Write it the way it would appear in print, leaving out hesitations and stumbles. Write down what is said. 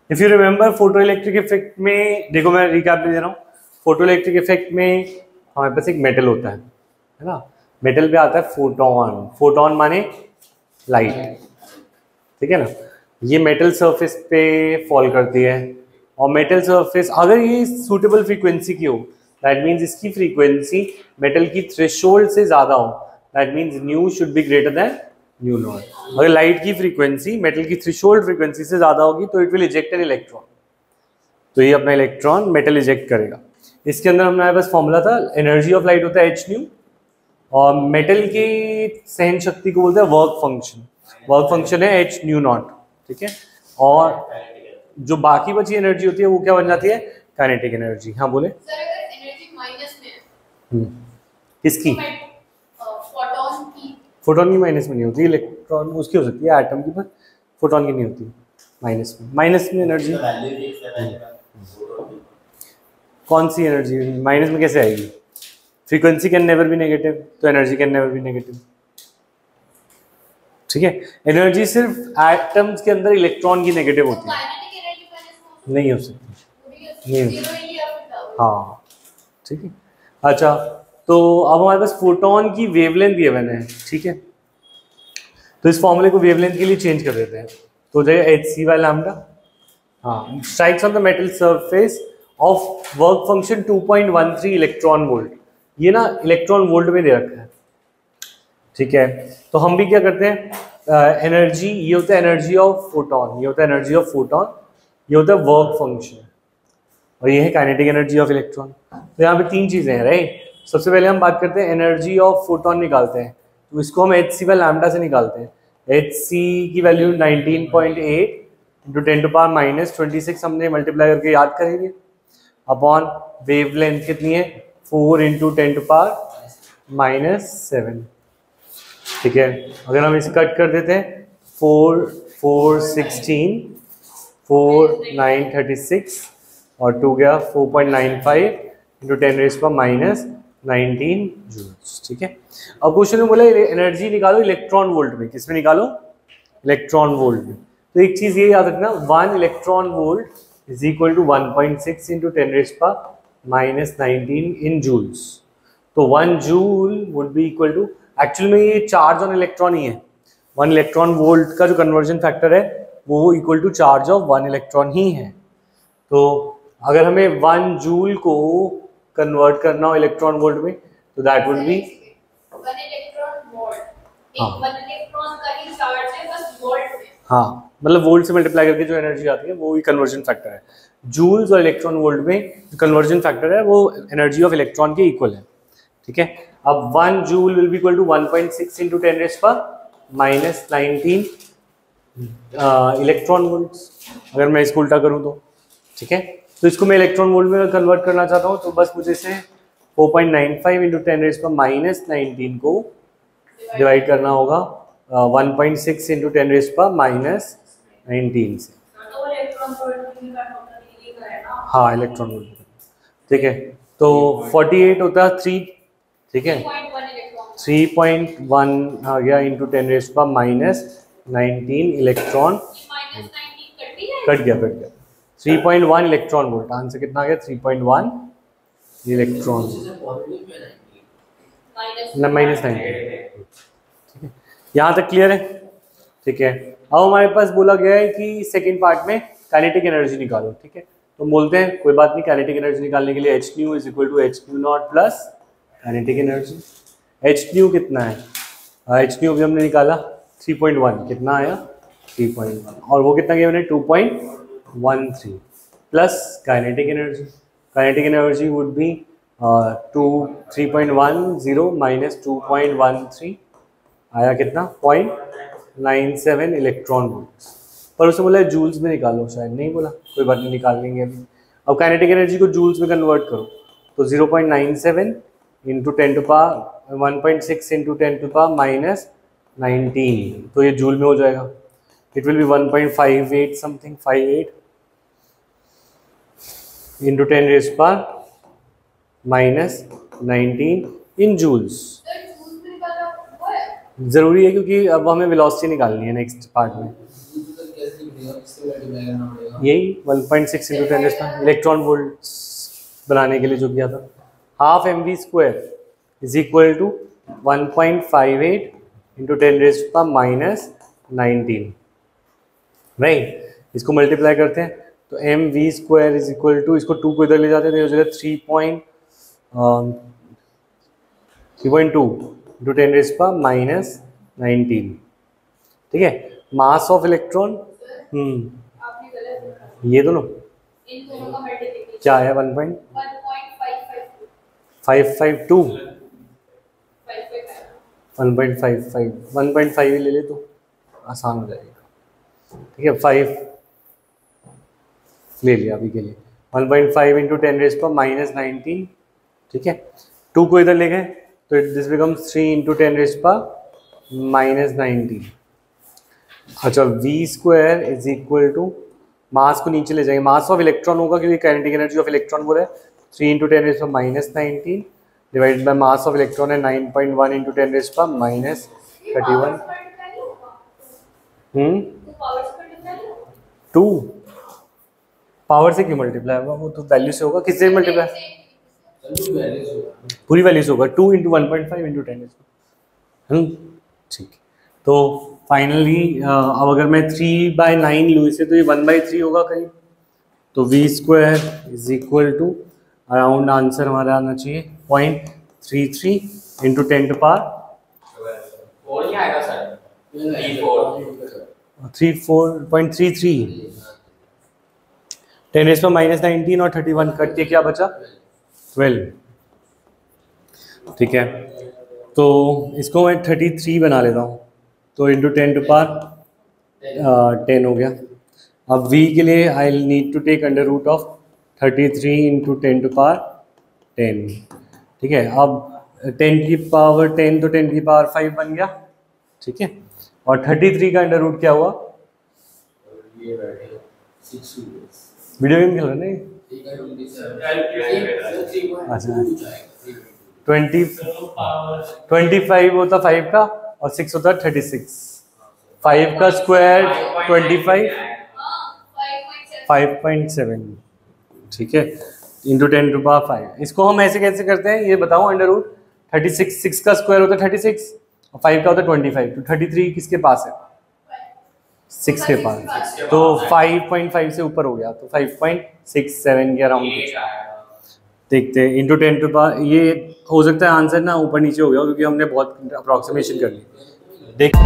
If you remember photo electric effect में, देखो मैं रिकैप दे रहा हूँ, फोटो इलेक्ट्रिक इफेक्ट में हमारे पास एक मेटल होता है ना, मेटल पे आता है फोटोन, फोटोन माने लाइट, ठीक है ना। ये मेटल सरफेस पे फॉल करती है, और मेटल सरफेस अगर ये सूटेबल फ्रीक्वेंसी की हो, दैट मीन्स इसकी फ्रीक्वेंसी मेटल की थ्रेशोल्ड से ज़्यादा हो, that means new should be greater than new not. अगर लाइट की फ्रीक्वेंसी मेटल की थ्रेशोल्ड फ्रीक्वेंसी से ज़्यादा होगी तो it will eject an electron, तो ये अपना इलेक्ट्रॉन मेटल इजेक्ट करेगा। इसके अंदर हमारे पास फॉर्मूला था, एनर्जी ऑफ लाइट होता है एच न्यू, और मेटल की सहन शक्ति को बोलते हैं वर्क फंक्शन, वर्क फंक्शन है एच न्यू नॉट, ठीक है। और जो बाकी बची एनर्जी होती है वो क्या बन जाती है, काइनेटिक एनर्जी। हाँ बोले सर, अगर एनर्जी माइनस में है किसकी, फोटोन की, फोटोन की माइनस में नहीं होती, इलेक्ट्रॉन उसकी हो सकती है एटम की, पर फोटोन की नहीं होती माइनस में। माइनस में एनर्जी कौन सी एनर्जी माइनस में कैसे आएगी, frequency can never be negative, तो energy can never be negative, ठीक है। एनर्जी सिर्फ एटम्स के अंदर इलेक्ट्रॉन की नेगेटिव होती है, नहीं हो सकती, नहीं हो सकती, हाँ ठीक है। अच्छा, तो अब हमारे पास फोटोन की वेवलेंथ गिवन है, ठीक है, तो इस फॉर्मूले को वेवलेंथ के लिए चेंज कर देते हैं, तो हो जाएगा एच सी बाय लैम्डा, हाँ, strikes on the metal surface of work function 2.13 electron volt, ये ना इलेक्ट्रॉन वोल्ट में दे रखा है, ठीक है। तो हम भी क्या करते हैं, एनर्जी ये होता है एनर्जी ऑफ फोटोन, ये होता है एनर्जी ऑफ फोटोन, ये होता है वर्क फंक्शन, और ये है काइनेटिक एनर्जी ऑफ इलेक्ट्रॉन। तो यहाँ पे तीन चीजें हैं, राइट। सबसे पहले हम बात करते हैं एनर्जी ऑफ फोटोन निकालते हैं, तो इसको हम एच सी बाय लैम्डा से निकालते हैं। एच सी की वैल्यू 19.8 इंटू 10⁻⁻26 हमने मल्टीप्लाई करके याद करेंगे, अपॉन वेवलेंथ कितनी है 4 इंटू 10⁻⁻7, ठीक है। अगर हम इसे कट कर देते हैं 4 4 16 4 9 36 और 2 गया 4.95 इंटू 10⁻⁻19 जूल्स, ठीक है। अब क्वेश्चन में बोला एनर्जी निकालो इलेक्ट्रॉन वोल्ट में, किसमें निकालो, इलेक्ट्रॉन वोल्ट में। तो एक चीज ये याद रखना, 1 electron volt is equal to 1.6 into 10⁻⁻19 in joules. तो 1 joule would be equal to, actually में ये चार्ज ऑन इलेक्ट्रॉन ही है, 1 इलेक्ट्रॉन वोल्ट का जो कन्वर्जन फैक्टर है वो equal to charge of 1 electron ही है। तो अगर हमें 1 जूल को कन्वर्ट करना हो इलेक्ट्रॉन वोल्ट में, तो that would be 1 electron volt, एक 1 इलेक्ट्रॉन का ही चार्ज है बस वोल्ट में, हाँ, मतलब वोल्ट से मल्टीप्लाई करके जो एनर्जी आती है वो ही कन्वर्जन फैक्टर है। जूल्स और इलेक्ट्रॉन वोल्ट में जो कन्वर्जन फैक्टर है वो एनर्जी ऑफ इलेक्ट्रॉन के इक्वल है, ठीक है। अब 1 joule will be equal to 1.6 into 10⁻⁻19 electron volts, अगर मैं इसको उल्टा करूँ तो, ठीक है। तो इसको मैं इलेक्ट्रॉन वोल्ट में कन्वर्ट करना चाहता हूँ, तो बस मुझे इसे 4.95 इंटू 10⁻⁻19 को डिवाइड करना होगा 1.6 इंटू 10⁻⁻19 से, हाँ इलेक्ट्रॉन वोल्ट, ठीक है। तो 48 होता है 3, ठीक है, 3.1 आ गया इंटू 10⁻⁻19 इलेक्ट्रॉन, कट गया 3.1 इलेक्ट्रॉन वोल्ट, आंसर कितना आ गया 3.1 इलेक्ट्रॉन -19, ठीक है। यहाँ तक क्लियर है, ठीक है। अब हमारे पास बोला गया है कि सेकेंड पार्ट में काइनेटिक एनर्जी निकालो, ठीक है। तो बोलते हैं कोई बात नहीं, काइनेटिक एनर्जी निकालने के लिए h nu is equal to h nu not plus kinetic energy. H nu कितना है, एच न्यू भी हमने निकाला 3.1, कितना आया 3.1, और वो कितना गया मैंने 2.13 plus kinetic energy, kinetic energy would be 3.10 minus 2.13 आया कितना 0.97 इलेक्ट्रॉन वोल्ट, पर उसने बोला जूल्स में निकालो, शायद नहीं बोला, कोई बात नहीं निकाल लेंगे अभी। अब काइनेटिक एनर्जी को जूल्स में कन्वर्ट करो, तो 0.97 इंटू 1.6 इंटू 10⁻⁻19, तो ये जूल में हो जाएगा, it will be 1.58 something 58 into 10⁻⁻19 in joules. जरूरी है क्योंकि अब हमें वेलोसिटी निकालनी है नेक्स्ट पार्ट में। यही 1.6 इंटू 10 इलेक्ट्रॉन वोल्ट बनाने के लिए जो किया था। Half mv square is equal to 1.58 into 10⁻⁻19, right. इसको मल्टीप्लाई करते हैं तो mv square is equal to, इसको 2 को इधर ले जाते हैं तो हो जाएगा 3.2 इंटू 10⁻⁻19, ठीक है। मास ऑफ इलेक्ट्रॉन आपने गलत लिखा, ये दोनों इन दोनों का मल्टीप्लिकेशन क्या है 1.552 1.5 ही ले ले तो आसान हो जाएगा, ठीक है। 5 ले लिया अभी के लिए, 1.5 इंटू 10⁻⁻19, ठीक है। 2 को इधर ले गए तो दिस बिकम्स 3 इंटू 10⁻⁻19। अच्छा, v square is equal to, mass को नीचे ले जाएंगे, मास ऑफ इलेक्ट्रॉन होगा क्योंकि काइनेटिक एनर्जी ऑफ इलेक्ट्रॉन बोला है 3 into 10⁻⁻19 divided by mass of electron है 9.1 इंटू 10⁻⁻31। टू पावर से क्यों मल्टीप्लाई होगा, वो तो वैल्यू से होगा। किससे मल्टीप्लाई, पूरी वैल्यू से होगा, 2 इंटू 1.5 इंटू 10, ठीक। तो फाइनली अब अगर मैं 3/9 लूँ इसे तो ये 1/3 होगा कहीं, तो v square is equal to around, answer हमारा आना चाहिए 0.33 इंटू 10⁻³ 4.33 10⁻⁻19 और 31 कट के क्या बचा 12, ठीक है। तो इसको मैं 33 बना लेता हूँ, तो इंटू 10⁻10 हो गया। अब v के लिए I need to take under root of 33 into 10⁻10, ठीक है। अब 10⁻10 तो 10⁻5 बन गया, ठीक है। और 33 का अंडर रूट क्या हुआ, वीडियो गेम खेल रहे नहीं, अच्छा 25 होता 5 का और 6 होता 36, 5 का स्क्वायर 25 5.7, ठीक है, इंटू 10⁻5। इसको हम ऐसे कैसे करते हैं ये बताओ, अंडर रूट 36, 6 का स्क्वायर होता है 36 और 5 का होता है 25, तो 33 किसके पास है 6 के पास, तो 5.5 से ऊपर हो गया, तो 5.67 के अराउंड देखते हैं। इंटू 10⁻, ये हो सकता है आंसर ना ऊपर नीचे हो गया क्योंकि हमने बहुत अप्रॉक्सीमेशन कर ली, देखते